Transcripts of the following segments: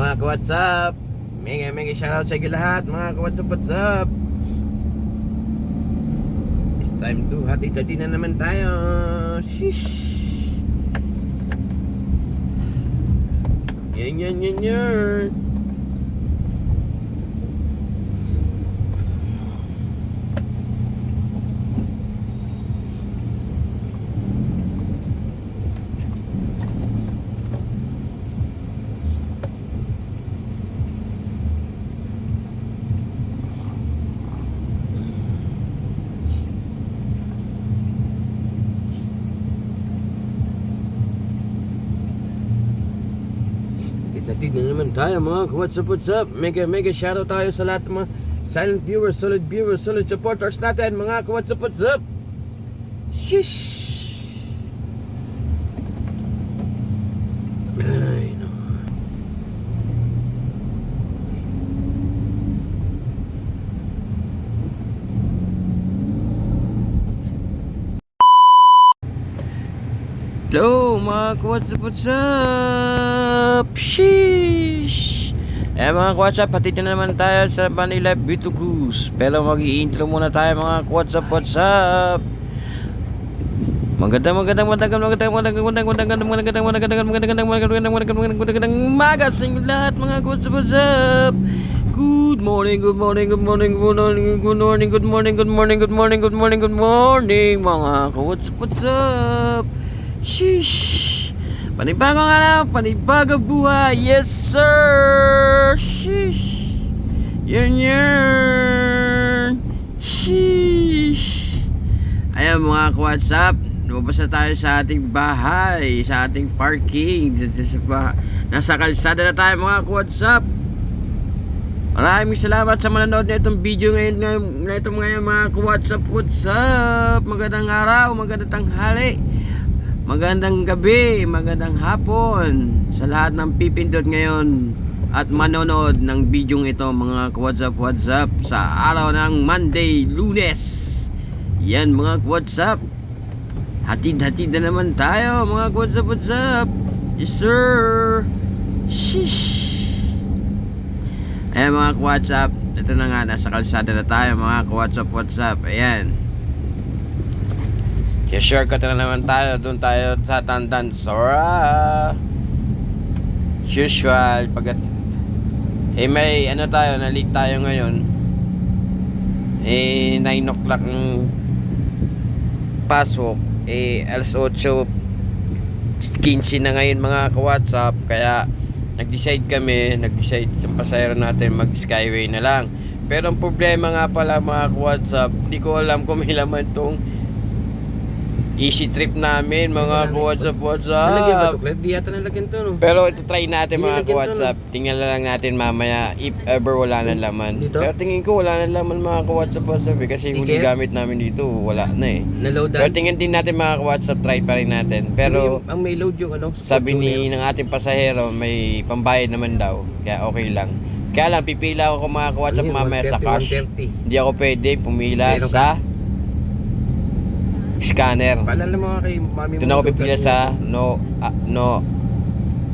mga ka-WhatsApp. Mega shoutout sa inyo lahat mga ka-WhatsApp. It's time to hati-hati na naman tayo. Shish. Yan. Hatid na naman tayo mga ka-WhatsApp. Mega shoutout tayo sa lahat ng mga silent viewers, solid supporters natin mga ka-WhatsApp. Shish. Ay no. Hello mga ka-WhatsApp. Sheesh. Mga ka-WhatsApp, hatid na naman tayo sa Manila Beauty Cruise. Pero mag-i-intro muna tayo mga ka-WhatsApp. Magandang umaga sa inyo lahat mga ka-WhatsApp. Good morning mga ka-WhatsApp. Sheesh. Panibagong araw, panibagong buhay. Yes sir. Sheesh. Yan. Sheesh. Ayan mga ka-WhatsApp, lumabas na tayo sa ating bahay, sa ating parking. Nasa kalsada na tayo mga ka-WhatsApp. Maraming salamat sa manonood na itong video ngayon mga ka-WhatsApp. Magandang araw, magandang tanghali, magandang gabi, magandang hapon sa lahat ng pipindot ngayon at manonood ng video ito mga ka-WhatsApp sa araw ng Monday, Lunes. Yan mga ka-WhatsApp, hatid na naman tayo mga ka-WhatsApp. Yes sir. Shish. Ayan mga ka-WhatsApp, ito na nga, nasa kalsada na tayo mga ka-WhatsApp. Ayan, shortcut na naman tayo. Doon tayo sa Tandansora. Usual may tayo, na-late tayo ngayon. 9 o'clock ng pasok. Alas 8:15 na ngayon mga ka-WhatsApp. Kaya nag-decide sa pasahero natin mag-skyway na lang. Pero ang problema nga pala mga ka-WhatsApp, di ko alam kung may laman tong easy trip namin mga ka-WhatsApp. Nalagyan ba ito, Clive? Di yata nalagyan ito, no? Pero ito try natin mga ka-WhatsApp. Tingnan lang natin mamaya if ever wala na laman. Dito? Pero tingin ko wala na laman mga ka-WhatsApp kasi huli gamit namin dito wala na eh. Na-loadan? Pero tingnan din natin mga ka-WhatsApp, try pa rin natin. Pero ang may load yung sabi ng ating pasahero may pambayad naman daw, kaya okay lang. Kaya lang pipila ako mga ka-WhatsApp mamaya sa cash. 130. Hindi ako pwede pumila sa scanner. Paalala mo nga kay mami mo. Doon ako pipila sa no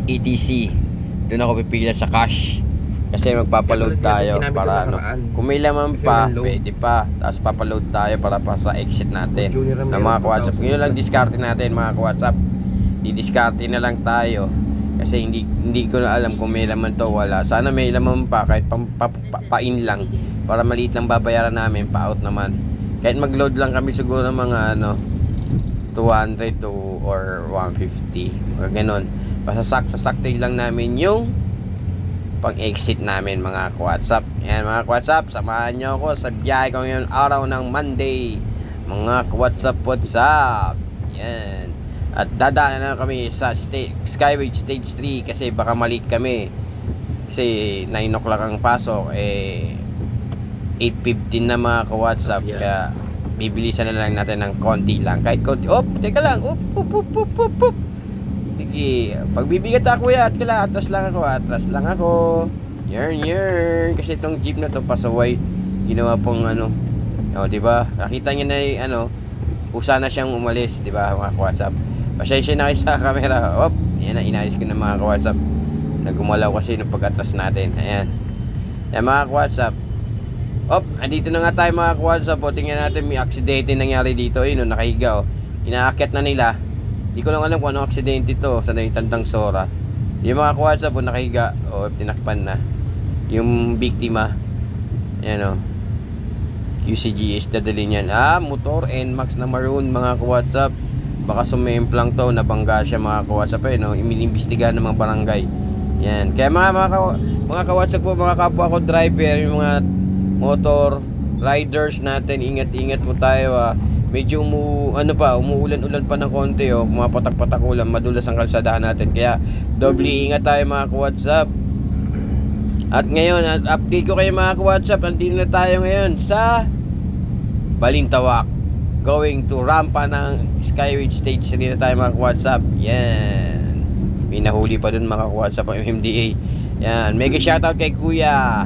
ETC. Doon ako pipila sa cash. Kasi magpapaload tayo para kung may laman pa, pwede pa. Tapos papaload tayo para pa sa exit natin ng mga ka-WhatsApp. Yun lang diskarte natin mga ka-WhatsApp. Di-diskarte na lang tayo. Kasi hindi ko na alam kung may laman to wala. Sana may laman pa kahit pa-in lang. Para maliit lang babayaran namin, pa-out naman. Kahit mag-load lang kami siguro ng mga 200 to or 150, mga ganon. Basta sasaktig lang namin yung pang-exit namin mga ka-WhatsApp. Yan mga ka-WhatsApp, samahan nyo ako sa biyahe ko ngayon araw ng Monday mga ka-WhatsApp. Yan. At dadaan na kami sa Skyway Stage 3 kasi baka maliit kami. Kasi 9 o'clock ang pasok, 8:15 na mga ka-WhatsApp. Kaya bibilisan na lang natin ng konti lang. Kahit konti. Teka lang. Sige, pagbibigat ako kuya, atras lang ako. Yarn. Kasi itong jeep na to pasaway, ginawa pong diba? Nakita niyo na kusa na siyang umalis, diba mga ka-WhatsApp? Pasensya na kayo sa camera. Yan na, inalis ko na mga ka-WhatsApp. Nagumalaw kasi ng pag-atras natin. Ayan. Yan mga WhatsApp. Andito na nga tayo mga WhatsApp. Tingnan natin, may aksidente nangyari dito. Ayun, nakahiga. Inaakyat na nila. Hindi ko lang alam kung anong aksidente to. Sana yung Tandang Sora. Yung mga WhatsApp, nakahiga. Tinakpan na. Yung biktima. Ayan QCGH dadali niyan. Motor NMAX na maroon mga WhatsApp. Baka sumemplang to, nabangga siya mga WhatsApp. Inimbestigahan ng mga barangay. Yan. Kaya mga ka-WhatsApp po, mga kapwa ko driver, yung mga motor riders natin, ingat-ingat po tayo. Medyo umuulan-ulan pa ng konti, pumapatak-patak ulan, madulas ang kalsadahan natin. Kaya doble ingat tayo mga ka-WhatsApp. At ngayon, update ko kayo mga ka-WhatsApp, andito na tayo ngayon sa Balintawak. Going to rampa ng Skyway Stage 3 na tayo mga ka-WhatsApp. Yan. May nahuli pa dun mga ka-WhatsApp ang MMDA. Yan. Mega shoutout kay Kuya.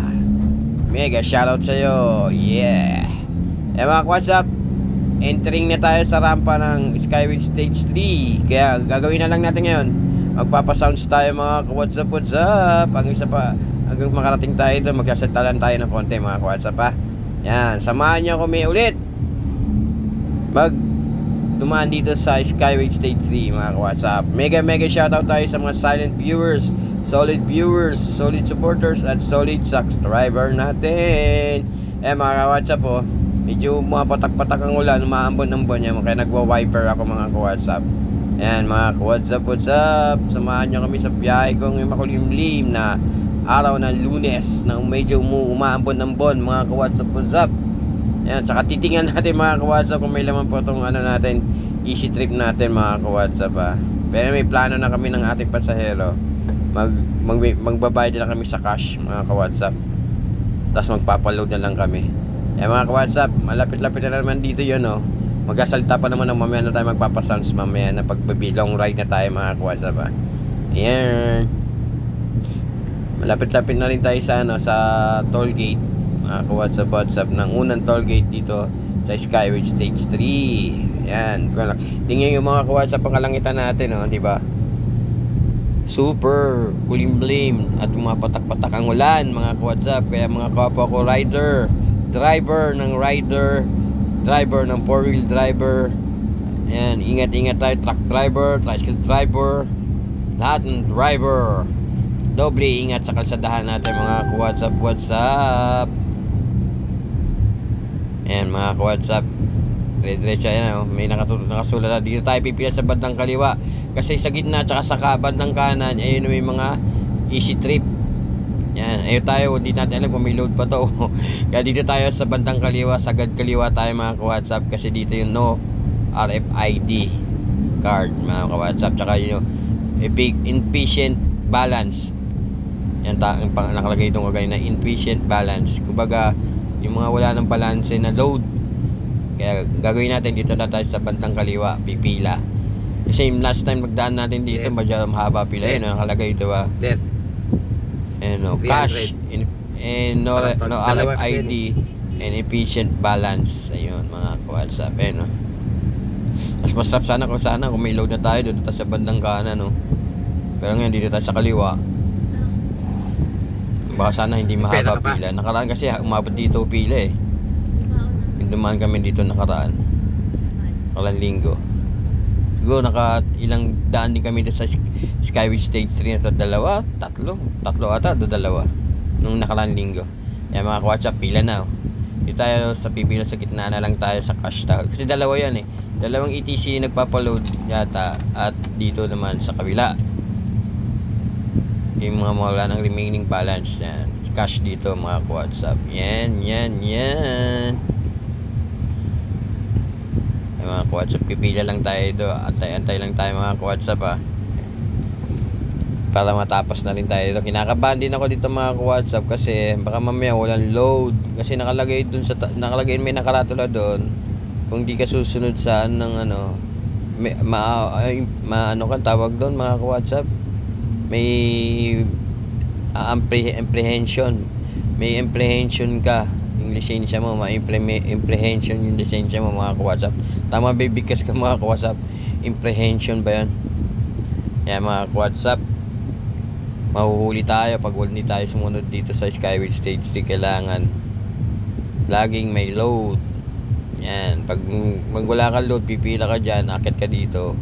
Mega shoutout sa'yo. Yeah. Yan mga ka-WhatsApp. Entering na tayo sa rampa ng Skyway Stage 3. Kaya gagawin na lang natin ngayon. Magpapasounds tayo mga ka-WhatsApp. What's up? Ang isa pa. Hanggang makarating tayo doon, magsasaltalan tayo ng konti mga ka-WhatsApp. Yan. Samahan nyo kami ulit. Dumaan dito sa Skyway Stage 3 mga ka-WhatsApp. Mega shoutout tayo sa mga silent viewers, solid supporters at solid subscriber natin. Mga ka-WhatsApp medyo mapatak-patak ang ulan, umaambon-ambon yan, kaya nagwa-wiper ako mga ka-WhatsApp. Ayan mga ka-WhatsApp, what's up? Samahan nyo kami sa biyahe kong makulimlim na araw ng Lunes na medyo umaambon-ambon mga ka-WhatsApp, what's up? Yan, tsaka titingnan natin mga ka-WhatsApp kung may laman po itong natin, easy trip natin mga ka-WhatsApp. Pero may plano na kami ng ating pasahero. Magbabayad na kami sa cash mga ka-WhatsApp. Tapos magpapaload na lang kami. Mga ka-WhatsApp, malapit-lapit na naman dito yun Magkasalta pa naman mamaya na tayo magpapasounds mamaya na pagbabilong ride na tayo mga ka-WhatsApp. Ayan. Malapit-lapit na rin tayo sa toll gate. WhatsApp ng unang toll gate dito sa Skyway Stage 3. Yan. Tingnan yung mga ka-WhatsApp ang kalangitan natin, di ba? Super kulimlim at mapatak-patak ang ulan, mga ka-WhatsApp. Kaya mga kapwa ko driver ng 4-wheel driver. Yan, ingat-ingat tayo, truck driver, tricycle driver, lahat ng driver. Doble ingat sa kalsadahan natin mga ka-WhatsApp. WhatsApp. Ayan mga ka-WhatsApp, dire-diretso yan may nakasulat na dito tayo pipila sa bandang kaliwa kasi sa gitna at sa bandang kanan ayun may mga easy trip. Yan, ayun tayo, hindi natin alam kung may load pa to. Kaya dito tayo sa bandang kaliwa, sagad kaliwa tayo mga ka-WhatsApp kasi dito yung no RFID card mga ka-WhatsApp, tsaka yung inefficient balance. Yan nakalagay itong kagaya na inefficient balance, kumbaga yung mga wala ng balance na load. Kaya gagawin natin dito na tayo sa bandang kaliwa, pipila. Kasi yung last time magdaan natin dito, medyo mahaba pila yun, nakalagay ito cash no RFID and efficient balance. Ayun mga ka-WhatsApp. Mas masarap sana kung may load na tayo dito sa bandang kanan pero ngayon dito tayo sa kaliwa. Baka sana hindi mahaba pila. Nakaraan kasi umabot dito pila Yung dumaan kami dito nakaraan linggo. Siguro ilang daan din kami dito sa Skyway Stage 3 na to. Tatlo ata, dalawa nung nakaraan linggo. Mga ka-WhatsApp, pila na Dito tayo sa pipila sa gitna na lang tayo sa cash tag. Kasi dalawa yan dalawang ETC nagpapaload yata. At dito naman sa kabila yung mga wala ng remaining balance. Yan, cash dito mga ka-WhatsApp. Yan mga ka-WhatsApp, pipila lang tayo dito, antay lang tayo mga ka-WhatsApp para matapos na rin tayo dito. Kinakabahan din ako dito mga ka-WhatsApp kasi baka mamaya walang load kasi nakalagay may nakaratula doon kung di ka susunod sa kan tawag doon mga ka-WhatsApp, may apprehension. May apprehension ka yung lisensya mo, apprehension yung lisensya mo mga ka-WhatsApp. Tama ba, bigkas ka mga ka-WhatsApp? Apprehension ba yan? Mga ka-WhatsApp, mahuhuli tayo pag hindi tayo sumunod dito sa Skyway Stage 3. Kailangan laging may load. Yan, pag wala kang load, pipila ka dyan, akit ka dito,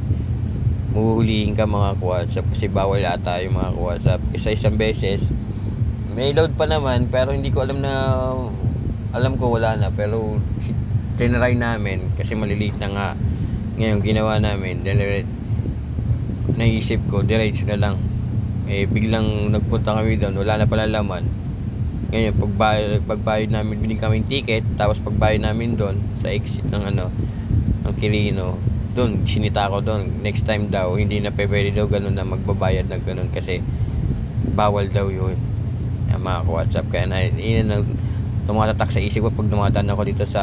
mahuhulihin ka mga ka-WhatsApp, kasi bawal ata yung mga ka-WhatsApp. Kasi isang beses may load pa naman, pero hindi ko alam ko wala na, pero tinry namin kasi maliliit na nga. Ngayon ginawa namin, naisip ko diretso na lang, biglang nagpunta kami doon, wala na pala laman. Ngayon pagbayad namin, binigyan kami ticket, tapos pagbayad namin doon sa exit ng ng Quirino, doon sinita ko doon, next time daw hindi na pwede daw ganun na magbabayad ng ganun, kasi bawal daw yun. Mga ka-WhatsApp, kaya yun ang tumatatak sa isip ko pag dumadaan ako dito sa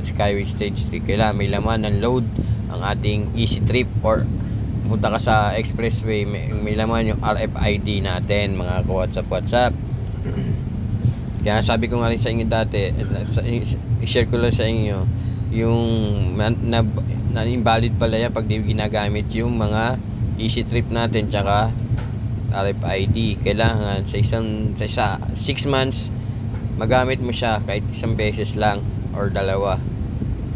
Skyway Stage 3. Kailangan may laman ng load ang ating easy trip, or punta ka sa expressway, may laman yung RFID natin mga ka-WhatsApp. Kaya sabi ko nga rin sa inyo dati, i-share ko lang sa inyo yung na-invalid pala yan pag di ginagamit yung mga easy trip natin tsaka RFID. Kailangan sa 6 months magamit mo siya kahit isang beses lang or dalawa,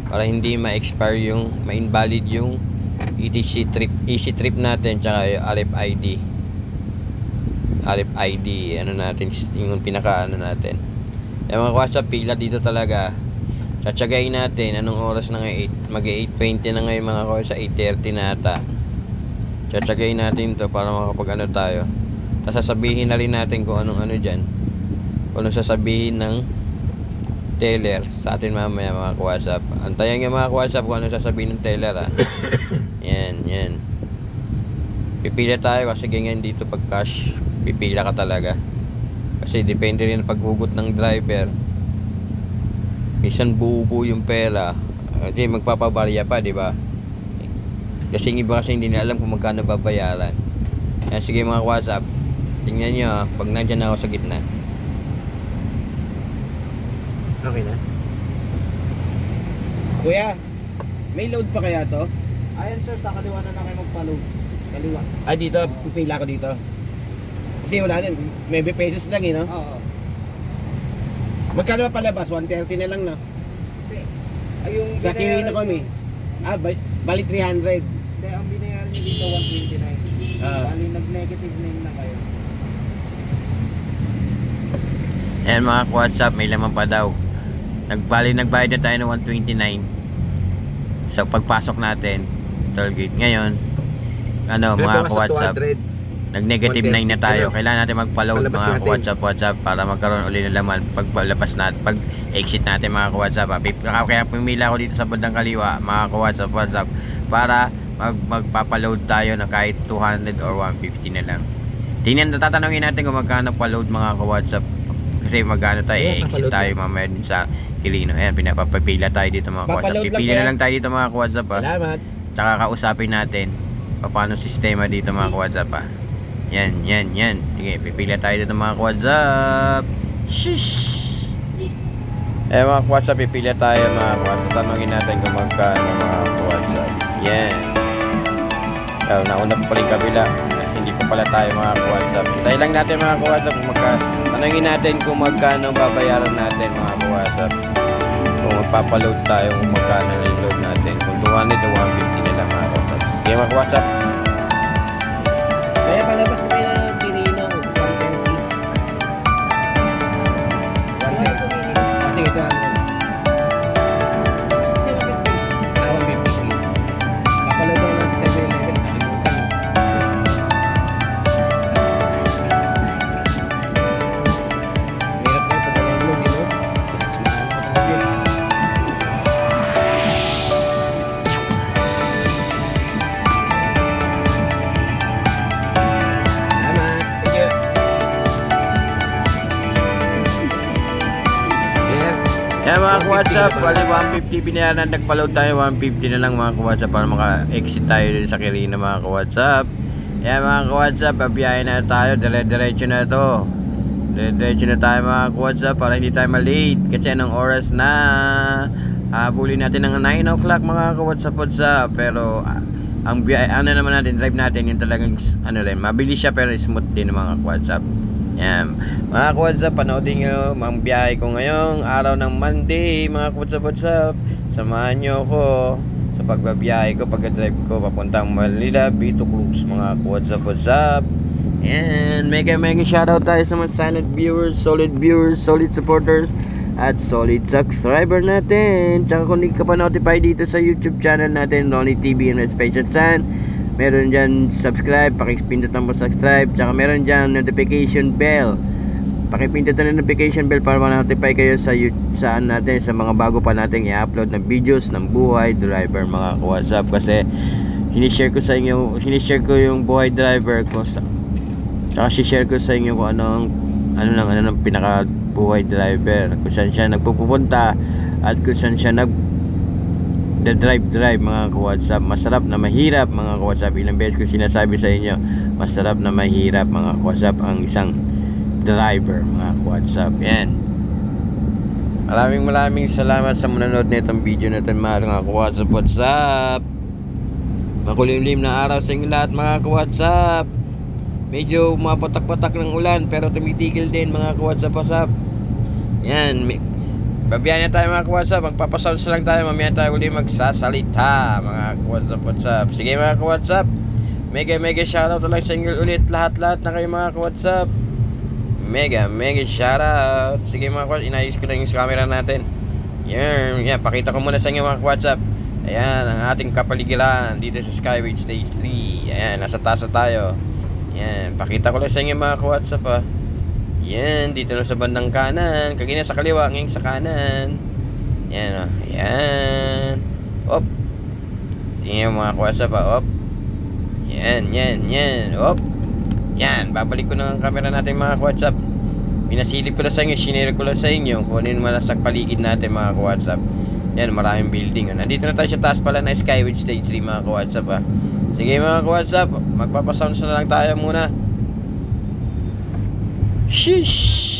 para hindi ma-expire yung ma-invalid yung easy trip natin tsaka yung RFID natin, yung pinaka natin. Yung mga WhatsApp, pila dito talaga. Tsatsagayin natin. Anong oras na ngayon? Mag-8:20 na ngayon mga WhatsApp, 8:30 na ata. Tsatsagayin natin to para makapag tayo. Tapos sasabihin na rin natin kung anong dyan, kung anong sasabihin ng teller sa atin mamaya mga WhatsApp. Antayan nga mga WhatsApp kung anong sasabihin ng teller yan. Pipila tayo kasi ganyan dito pag cash, pipila ka talaga. Kasi depende rin paghugot ng driver. Minsan buo yung pera, kasi magpapabarya pa, di ba? Kasi yung iba kasi hindi na alam kung magkano babayaran. Kaya sige mga WhatsApp, tingnan nyo pag nandyan ako sa gitna. Okay na? Kuya, may load pa kaya to? Ayan sir, sa kaliwa na kayo magpa-load. Kaliwa. Ay dito, pipila ko dito. Kasi wala din, maybe pesos lang no? Oo. Magkano ba palabas? 130 na lang no? Ay yung Sa Quirino kami. Bali 300. Hindi, ang binayaran nyo dito 129. Bali nag-negative 9 na kayo. Ayan mga WhatsApp, may laman pa daw. Nagbayad na tayo ng 129 sa pagpasok natin toll gate. Ngayon mga WhatsApp, nag-negative 9 na tayo. Kailangan natin magpa-load mga WhatsApp para magkaroon ulit ng laman pag exit natin mga WhatsApp. Kaya pumila ako dito sa bandang kaliwa mga WhatsApp para magpapa-load tayo na kahit 200 or 150 na lang. Tatanungin natin kung magkano pa-load mga WhatsApp, kasi magkano tayo, exit tayo mamaya din sa Quirino. Ayan, pinapapapila tayo dito mga WhatsApp. Pipili na lang tayo dito mga WhatsApp. Salamat. Tsaka kausapin natin paano sistema dito mga WhatsApp. Yan. Sige, pipila tayo dito mga WhatsApp. Shish! Mga WhatsApp, pipila tayo mga WhatsApp. Tanungin natin kung magkano mga WhatsApp. Yan. Nauna pa rin kabila. Hindi pa pala tayo mga WhatsApp. Hintayin lang natin mga WhatsApp kung tanungin natin kung magkano babayaran natin mga WhatsApp. Kung magpapaload tayo, kung magkano load natin. Kung 200 o 150 na lang mga WhatsApp. Okay mga WhatsApp. Kaya palabas na yung Quirino 130. Sige, 200. Tawag 50. Papaload ako lang sa 7-Eleven. Hirap na ito. Walang load, di ba? Salamat. Thank you. Yan mga WhatsApp, bali 150 binayaran, nagpa-load tayo 150 na lang mga WhatsApp para maka-exit tayo din sa Quirino mga WhatsApp. Yan mga WhatsApp, babiyahin na tayo, dire-diretso na to. Dire-diretso na tayo mga WhatsApp para hindi tayo malate. Kasi anong oras na? Habulin natin ng 9 o'clock mga WhatsApp. Pero ang ano naman natin, drive natin yung talagang ano rin, mabilis siya pero smooth din mga WhatsApp. Yan. Mga WhatsApp, panoodin nyo ang biyahe ko ngayong araw ng Monday, mga WhatsApp. Samahan nyo ako sa pagbabiyahe ko, pag-drive ko papuntang Manila, Vito Cruz, mga WhatsApp. And mega shoutout tayo sa mga silent viewers, solid supporters, at solid subscriber natin. Tsaka kung hindi ka pa notify dito sa YouTube channel natin, Ronnie TV and Special San, meron dyan subscribe, pakipindutan mo subscribe. Tsaka meron dyan notification bell, pakipindutan ng notification bell para ma-notify kayo sa saan natin, sa mga bago pa nating i-upload na videos ng buhay driver, mga WhatsApp. Kasi sinishare ko yung buhay driver ko tsaka share ko sa inyo kung ano ng pinaka buhay driver, kung saan siya nagpupunta at kung saan siya drive mga WhatsApp. Masarap na mahirap mga WhatsApp. Ilang beses ko sinasabi sa inyo, masarap na mahirap mga WhatsApp ang isang driver, mga WhatsApp. Yan. Maraming salamat sa manonood nitong video natin, mga WhatsApp. Makulimlim na araw sa inyo lahat, mga WhatsApp. Medyo mapatak-patak ng ulan pero tumitigil din, mga WhatsApp. Yan. Babiyahan na tayo, mga WhatsApp. Magpapasounds lang tayo. Mamaya tayo uli magsasalita, mga WhatsApp. Sige, mga WhatsApp. Mega shoutout lang sa inyo ulit. Lahat na kayo, mga WhatsApp. Mega shoutout. Sige, mga WhatsApp. Inayos ko lang yung camera natin. Yan. Pakita ko muna sa inyo, mga WhatsApp. Ayan, ang ating kapaligiran dito sa Skyway Stage 3. Ayan, nasa taas na tayo. Yan, pakita ko lang sa inyo, mga WhatsApp. Yan, dito na sa bandang kanan. Kagina sa kaliwa, ngayon sa kanan. Yan, yan. Op. Tingnan mga WhatsApp, op. Yan. Op. Yan, babalik ko na ang camera natin, mga WhatsApp. Pinasilip ko lang sa inyo, sinare ko lang sa inyo kung ano yung malasak paligid natin, mga WhatsApp. Yan, maraming building. Nandito na tayo sa taas pala na Skyway Stage 3, mga WhatsApp. Sige, mga WhatsApp, magpapasounds na lang tayo muna. Sheesh.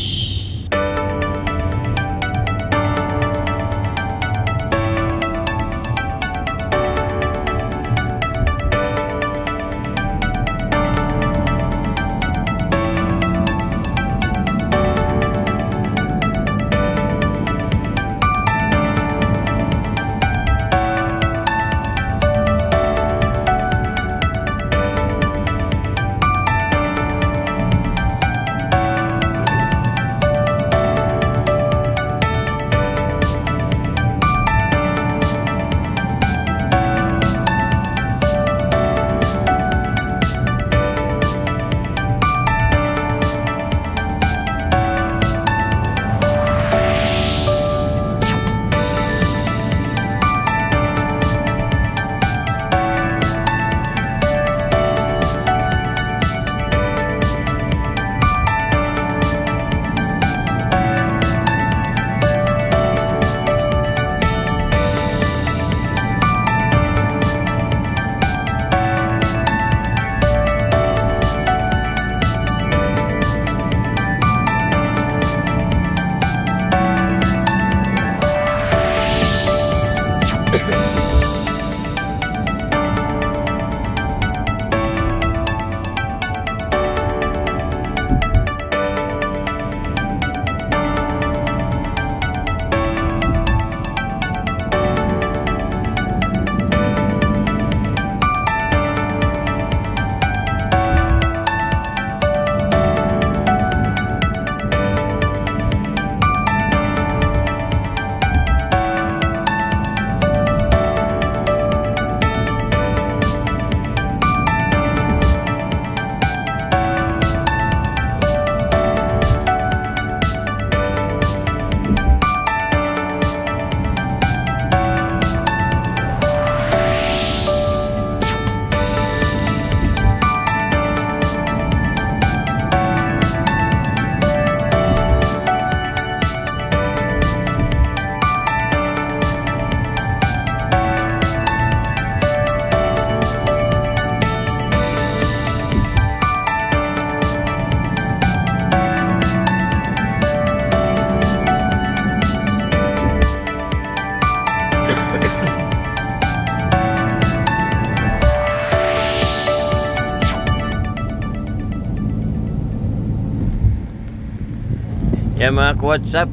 Yan mga ka-WhatsApp,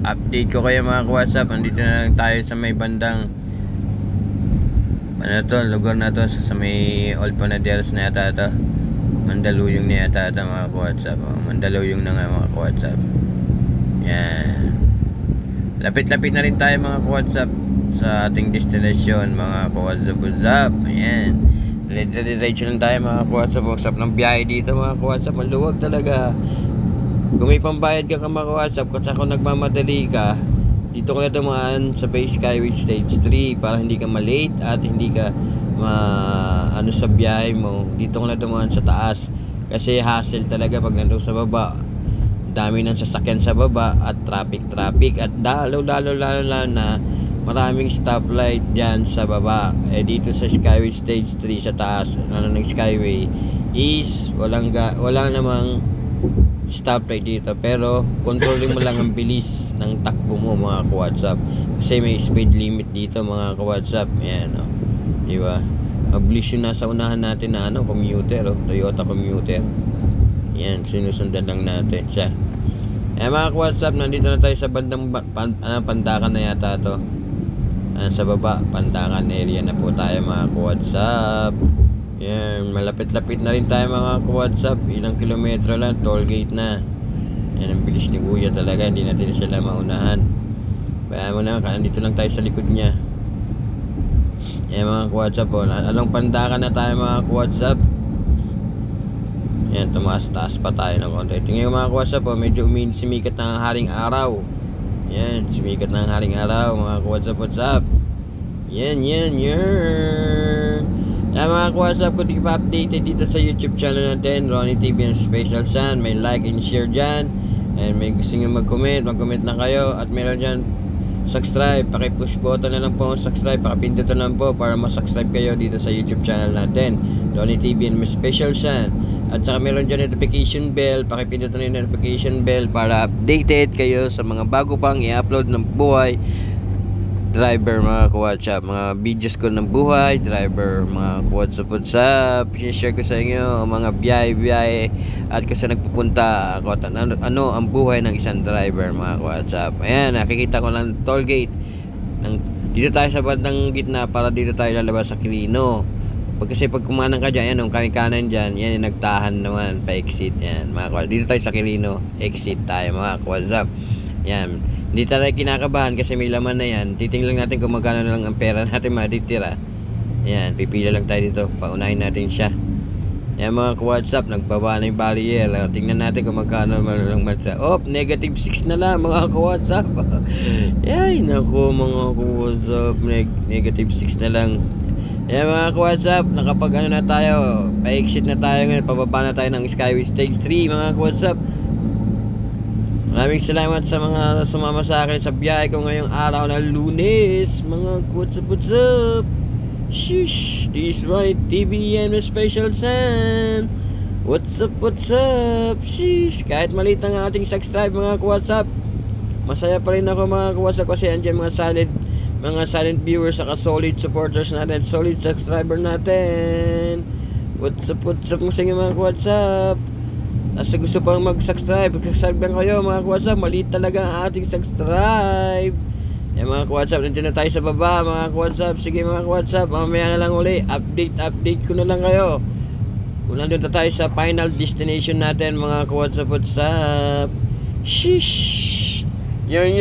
update ko kayo mga ka-WhatsApp. Andito na lang tayo sa may bandang lugar na to, sa may Old Panaderos na yata to. Mandaluyong na yata ito mga ka-WhatsApp. Mandaluyong na nga mga ka-WhatsApp. Yan. Lapit-lapit na rin tayo mga ka-WhatsApp sa ating destination mga ka-WhatsApp. Ayan. Diretso lang tayo mga ka-WhatsApp. WhatsApp ng biyahe dito mga ka-WhatsApp. Maluwag talaga. Kung may pambayad ka mga ka-WhatsApp, kung nagmamadali ka, dito ko na dumaan sa Bay Skyway Stage 3 para hindi ka malate at hindi ka sa biyahe mo. Dito ko na dumaan sa taas kasi hassle talaga pag nandun sa baba. Dami ng sasakyan sa baba at traffic at lalo na maraming stoplight dyan sa baba. Dito sa Skyway Stage 3 sa taas ng Skyway is walang namang stoplight dito, pero controlling mo lang ang bilis ng takbo mo mga ka-WhatsApp kasi may speed limit dito mga ka-WhatsApp. Ayan o, diba? Mabilis yung nasa unahan natin na commuter, Toyota commuter. Ayan, sinusundan lang natin siya. Mga ka-WhatsApp, nandito na tayo sa bandang Pandakan na yata to. Sa baba, Pandakan area na po tayo mga ka-WhatsApp. Yan, malapit-lapit na rin tayo mga ka-WhatsApp. Ilang kilometro lang, toll gate na. Yan, ang bilis ni Kuya talaga. Hindi natin sila maunahan. Kaya mo na, dito lang tayo sa likod niya. Yan mga ka-WhatsApp po. Anong Pandakan na tayo mga ka-WhatsApp. Yan, tumaas-taas pa tayo ng konti. Tingnan mga ka-WhatsApp po, medyo simikat ng haring araw. Yan, sumikat ng haring araw mga ka-WhatsApp. Yan. Mga ka-WhatsApp, kung di pa updated dito sa YouTube channel natin, Ronnie TV and Special Sun, may like and share dyan. And may gusto nyo mag-comment lang kayo. At meron dyan subscribe, paki-push button na lang po subscribe, pakipindot na lang po para ma-subscribe kayo dito sa YouTube channel natin, Ronnie TV and Special Sun. At saka meron dyan notification bell, pakipindot na yung notification bell para updated kayo sa mga bago pang i-upload ng buhay driver mga ka-WhatsApp, mga videos ko ng buhay driver mga ka-WhatsApp. I-share ko sa inyo mga biyahe at kasi nagpupunta ako at ano ang buhay ng isang driver mga ka-WhatsApp. Ayan, nakikita ko lang toll gate dito tayo sa bandang gitna para dito tayo lalabas sa Quirino. Kasi pag kumanan ka dyan, yan yung kanan dyan, yan yung nagtahan naman pa exit. Yan mga ka-WhatsApp, dito tayo sa Quirino, exit tayo mga ka-WhatsApp. Yan, hindi tayo kinakabahan kasi may laman na yan. Titingnan natin kung magkano na lang ang pera natin matitira. Yan, pipila lang tayo dito. Paunahin natin siya. Yan mga ka-WhatsApp, nagbaba na yung barrier. Tingnan natin kung magkano na lang matitira. Negative 6 na lang mga ka-WhatsApp. Yay, naku mga ka-WhatsApp. Negative 6 na lang. Yan mga ka-WhatsApp, nakapag na tayo. Pa-exit na tayo ngayon. Pababa na tayo ng Skyway Stage 3 mga ka-WhatsApp. Maraming salamat sa mga sumama sa akin sa biyahe ko ngayong araw na Lunes. Mga WhatsApp. Shish, this is my TV and my Special Sun. What's up? Shish, kahit maliit ang ating subscribe mga WhatsApp, masaya pa rin ako mga WhatsApp kasi andyan mga silent viewers saka solid supporters natin, solid subscriber natin. What's up sa inyo mga WhatsApp. Nasa gusto pang mag-subscribe lang kayo mga ka-WhatsApp. Maliit talaga ang ating subscribe. Yan mga ka-WhatsApp, nandiyan na tayo sa baba mga ka-WhatsApp. Sige mga ka-WhatsApp, mamaya na lang uli. Update ko na lang kayo kung nandun na tayo sa final destination natin mga ka-WhatsApp. Shish. Yan.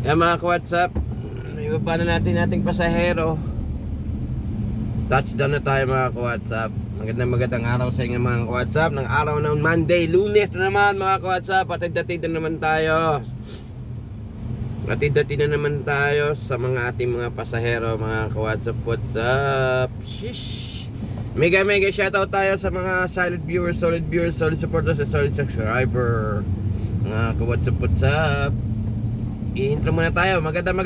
Yan mga ka-WhatsApp, ibaba na natin ating pasahero. Touchdown na tayo mga ka-WhatsApp. Magandang araw sa inyo mga ka-WhatsApp. Ng araw ng Monday, Lunes na naman mga ka-WhatsApp. Atid-atid na naman tayo. Sa mga ating mga pasahero mga ka-WhatsApp. Shish. Mega shoutout tayo sa mga solid viewers, solid supporters, and solid subscriber. Mga ka-WhatsApp. I-intro muna tayo. Magandang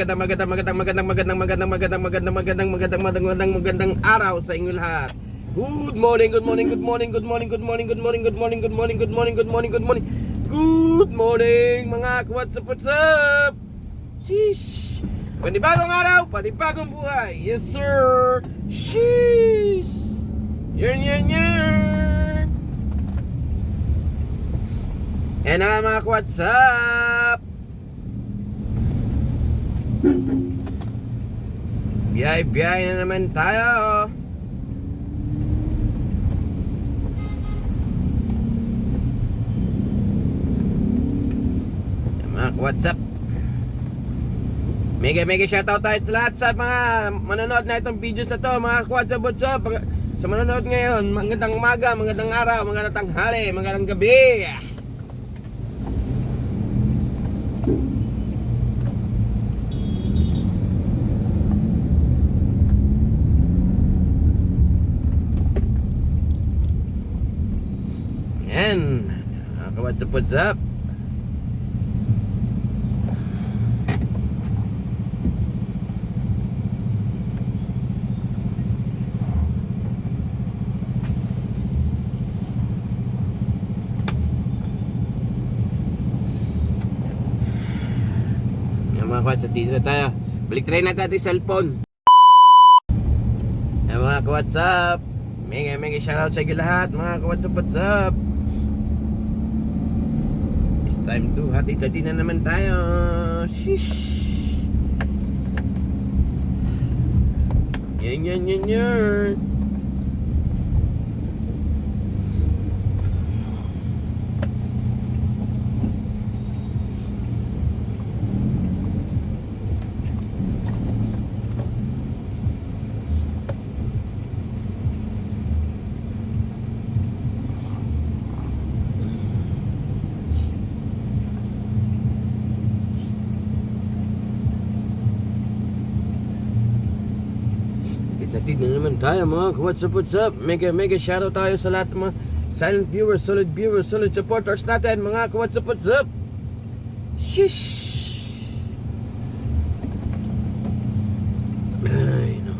araw sa inyo lahat. Good morning mga WhatsApp. Sheesh. Panibagong araw, panibagong buhay. Yes sir. Sheesh. Yan. Ayan na nga mga ka-WhatsApp. Biyay na naman tayo. Ayan, mga ka-WhatsApp. Mega shoutout tayo sa lahat sa mga manonood na itong videos na to, mga ka-WhatsApp. Sa manonood ngayon, magandang umaga, magandang araw, magandang tanghali, magandang gabi. Yan, ka-WhatsApp. Yan mga ka-WhatsApp, dito na tayo. Balik try natin ating cellphone. Yan mga ka-WhatsApp. Mega shoutout sa inyo lahat, mga ka-WhatsApp. It's time to hati-hati na naman tayo. Shish. Yan. Hatid na naman tayo mga ka-WhatsApp. Mega shoutout tayo sa lahat ng mga silent viewers, solid supporters natin mga ka-WhatsApp. Shish. Ay no.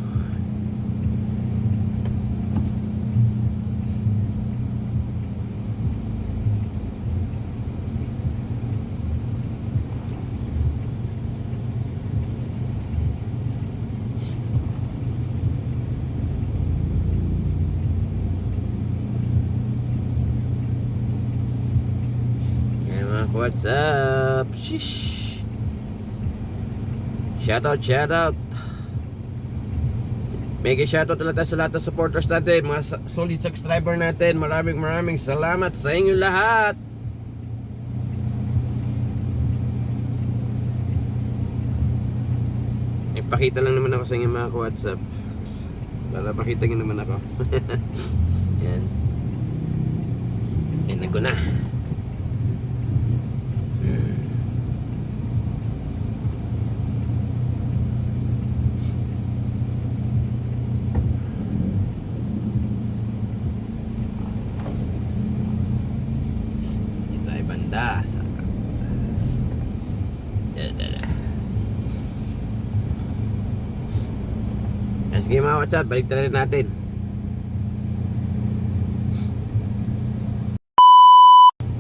What's up? Shish. Shoutout. Mega shoutout talaga sa lahat ng supporters natin, mga solid subscriber natin. Maraming salamat sa inyo lahat. Ipakita lang naman ako sa inyo mga ka-WhatsApp. Para pakita nyo naman ako. Yan. Yan ako na. Banda sa sige mga WhatsApp, balik tayo natin.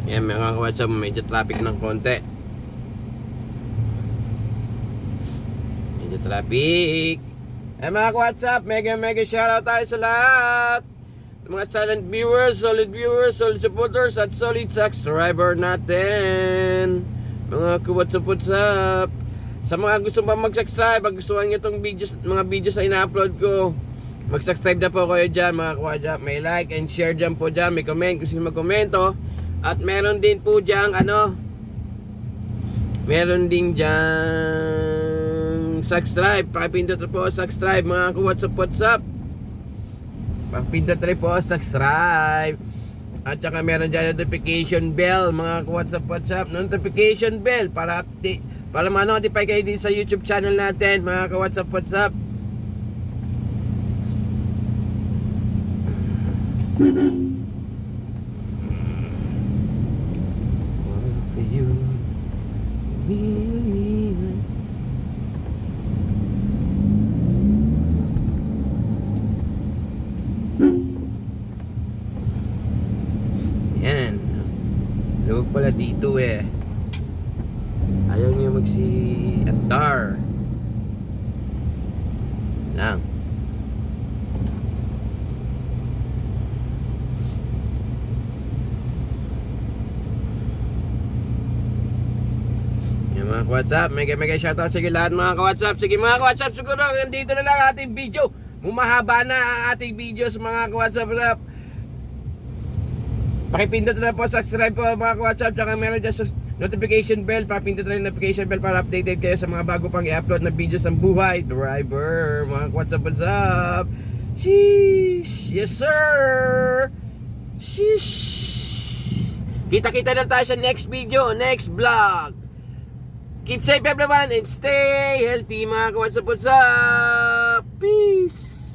Yan mga WhatsApp, medyo traffic ng konti. Mga WhatsApp, mega shoutout tayo sa lahat. Mga silent viewers, solid supporters at solid subscriber natin. Mga ka-WhatsApp. Sa mga gusto pa mag-subscribe, gustuhan nyo itong videos, mga videos na ina-upload ko, mag-subscribe na po kayo dyan mga ka-WhatsApp. May like and share dyan po dyan, may comment kung sino mag-komento. At meron din po dyan meron din dyan subscribe. Pakipindot po subscribe mga ka-WhatsApp. Pindot rin po subscribe. At saka meron dyan notification bell mga ka-WhatsApp. Notification bell para update, para ma-notify kayo din sa YouTube channel natin mga ka-WhatsApp. Yan. Luwag pala dito eh. Ayaw niya magsi-andar. Lang. Yung mga ka-WhatsApp, mega shoutout sa lahat mga ka-WhatsApp. Sige mga ka-WhatsApp, siguro nandito na lang ating video. Humahaba na ang ating videos mga ka-WhatsApp. Pakipindot na po, subscribe po mga ka-WhatsApp. Tsaka meron dyan sa notification bell. Pakipindot na yung notification bell para updated kayo sa mga bago pang i-upload na videos ng buhay driver. Mga ka-WhatsApp, what's up? Sheesh! Yes sir! Sheesh! Kita-kita na tayo sa next video, next vlog. Keep safe everyone and stay healthy mga ka-WhatsApp, what's up? Peace!